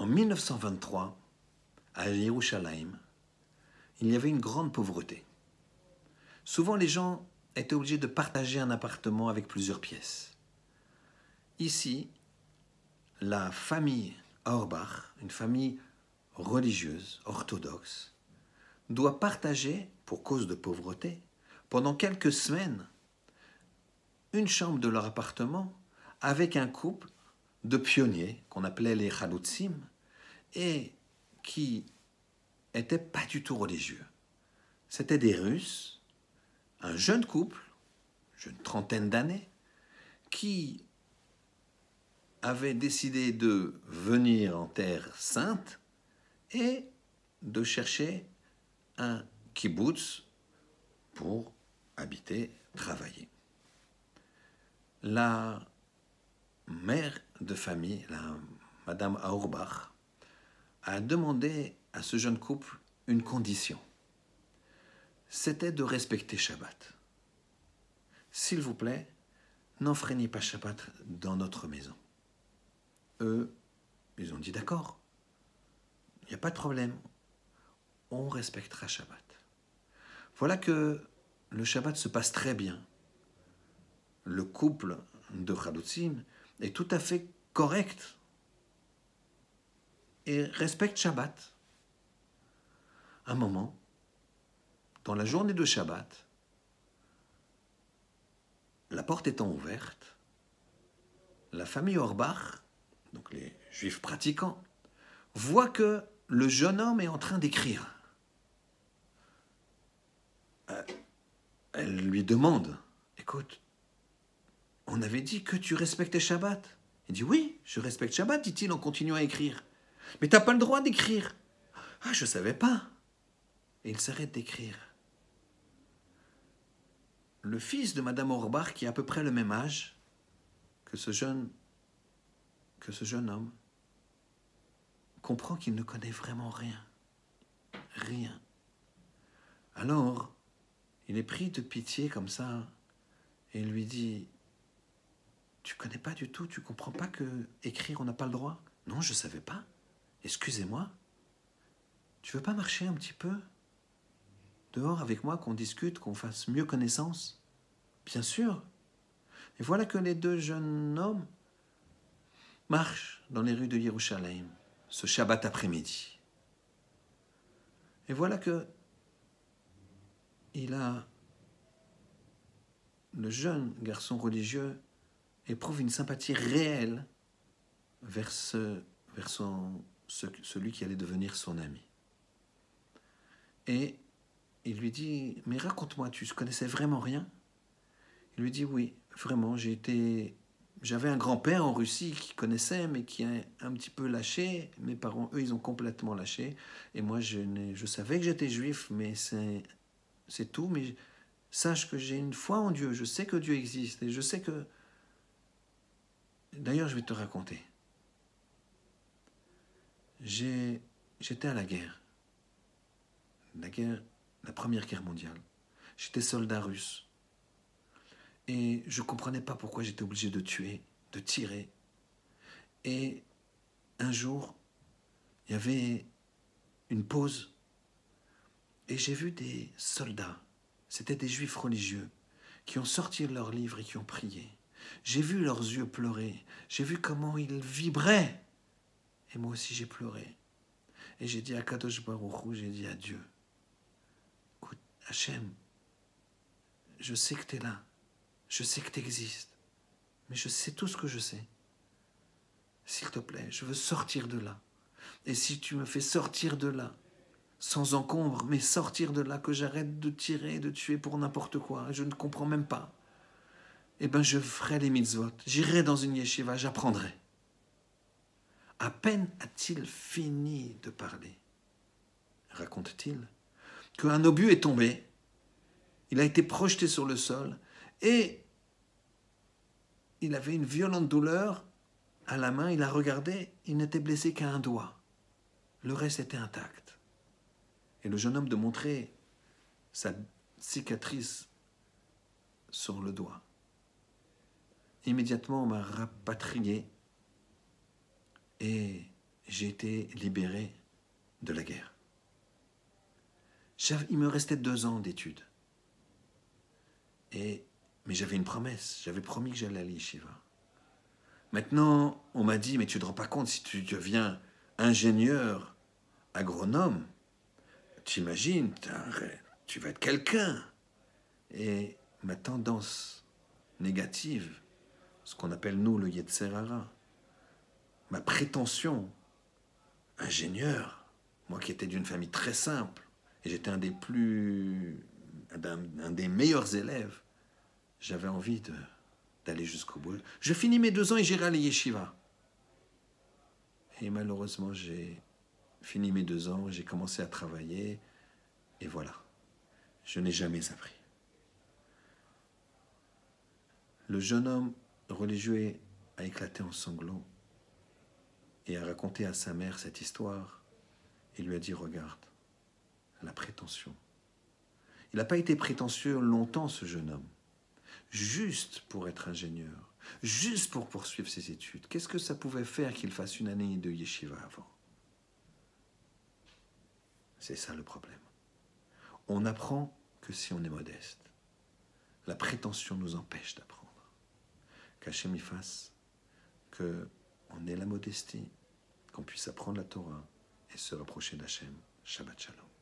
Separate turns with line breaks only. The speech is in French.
En 1923, à Yerushalayim, il y avait une grande pauvreté. Souvent, les gens étaient obligés de partager un appartement avec plusieurs pièces. Ici, la famille Auerbach, une famille religieuse, orthodoxe, doit partager, pour cause de pauvreté, pendant quelques semaines, une chambre de leur appartement avec un couple de pionniers qu'on appelait les Chalutzim et qui n'étaient pas du tout religieux. C'étaient des Russes, un jeune couple, une trentaine d'années, qui avait décidé de venir en Terre Sainte et de chercher un kibbutz pour habiter, travailler. La mère de famille, Madame Auerbach, a demandé à ce jeune couple une condition. C'était de respecter Shabbat. S'il vous plaît, n'enfreignez pas Shabbat dans notre maison. Eux, ils ont dit d'accord, il n'y a pas de problème, on respectera Shabbat. Voilà que le Shabbat se passe très bien. Le couple de Chalutzim est tout à fait correct et respecte Shabbat. Un moment, dans la journée de Shabbat, la porte étant ouverte, la famille Auerbach, donc les juifs pratiquants, voit que le jeune homme est en train d'écrire. Elle lui demande, écoute, on avait dit que tu respectais Shabbat. Il dit, oui, je respecte Shabbat, dit-il en continuant à écrire. Mais tu n'as pas le droit d'écrire. Ah, je ne savais pas. Et il s'arrête d'écrire. Le fils de Madame Auerbach, qui a à peu près le même âge que ce jeune homme, comprend qu'il ne connaît vraiment rien. Rien. Alors, il est pris de pitié comme ça et il lui dit, tu connais pas du tout, tu comprends pas que écrire on n'a pas le droit? Non, je savais pas. Excusez-moi. Tu veux pas marcher un petit peu dehors avec moi, qu'on discute, qu'on fasse mieux connaissance? Bien sûr. Et voilà que les deux jeunes hommes marchent dans les rues de Yerushalayim, ce Shabbat après-midi. Et voilà que le jeune garçon religieux éprouve une sympathie réelle vers celui qui allait devenir son ami. Et il lui dit, mais raconte-moi, tu ne connaissais vraiment rien? Il lui dit, oui, vraiment, j'avais un grand-père en Russie qui connaissait, mais qui a un petit peu lâché. Mes parents, eux, ils ont complètement lâché. Et moi, je savais que j'étais juif, mais c'est tout. Mais sache que j'ai une foi en Dieu. Je sais que Dieu existe. Et je sais que... D'ailleurs, je vais te raconter. J'étais à la guerre. La Première Guerre mondiale. J'étais soldat russe. Et je ne comprenais pas pourquoi j'étais obligé de tuer, de tirer. Et un jour, il y avait une pause. Et j'ai vu des soldats, c'était des juifs religieux, qui ont sorti leurs livres et qui ont prié. J'ai vu leurs yeux pleurer. J'ai vu comment ils vibraient. Et moi aussi, j'ai pleuré. Et j'ai dit à Kadosh Baruch Hu, j'ai dit à Dieu, écoute, Hachem, je sais que tu es là. Je sais que tu existes. Mais je sais tout ce que je sais. S'il te plaît, je veux sortir de là. Et si tu me fais sortir de là, sans encombre, mais sortir de là, que j'arrête de tirer, de tuer pour n'importe quoi, je ne comprends même pas, eh bien je ferai les mitzvot. J'irai dans une yeshiva, j'apprendrai. À peine a-t-il fini de parler, raconte-t-il, qu'un obus est tombé, il a été projeté sur le sol et il avait une violente douleur à la main, il a regardé, il n'était blessé qu'à un doigt. Le reste était intact. Et le jeune homme de montrer sa cicatrice sur le doigt. Immédiatement, on m'a rapatrié et j'ai été libéré de la guerre. Il me restait 2 ans d'études. Mais j'avais une promesse, j'avais promis que j'allais à l'yeshiva. Maintenant, on m'a dit, mais tu ne te rends pas compte, si tu deviens ingénieur, agronome, t'imagines, tu vas être quelqu'un. Et ma tendance négative, ce qu'on appelle nous le Yetzer Hara, ma prétention, ingénieur, moi qui étais d'une famille très simple, et j'étais un des meilleurs élèves, j'avais envie d'aller jusqu'au bout. Je finis mes 2 ans et j'irai à la yeshiva. Et malheureusement, j'ai fini mes 2 ans, j'ai commencé à travailler, et voilà. Je n'ai jamais appris. Le jeune homme religieux a éclaté en sanglots et a raconté à sa mère cette histoire et lui a dit, regarde, la prétention. Il n'a pas été prétentieux longtemps, ce jeune homme. Juste pour être ingénieur, juste pour poursuivre ses études. Qu'est-ce que ça pouvait faire qu'il fasse une année de yeshiva avant? C'est ça le problème. On n'apprend que si on est modeste. La prétention nous empêche d'apprendre. Qu'Hachem y fasse, qu'on ait la modestie, qu'on puisse apprendre la Torah et se rapprocher d'Hachem. Shabbat Shalom.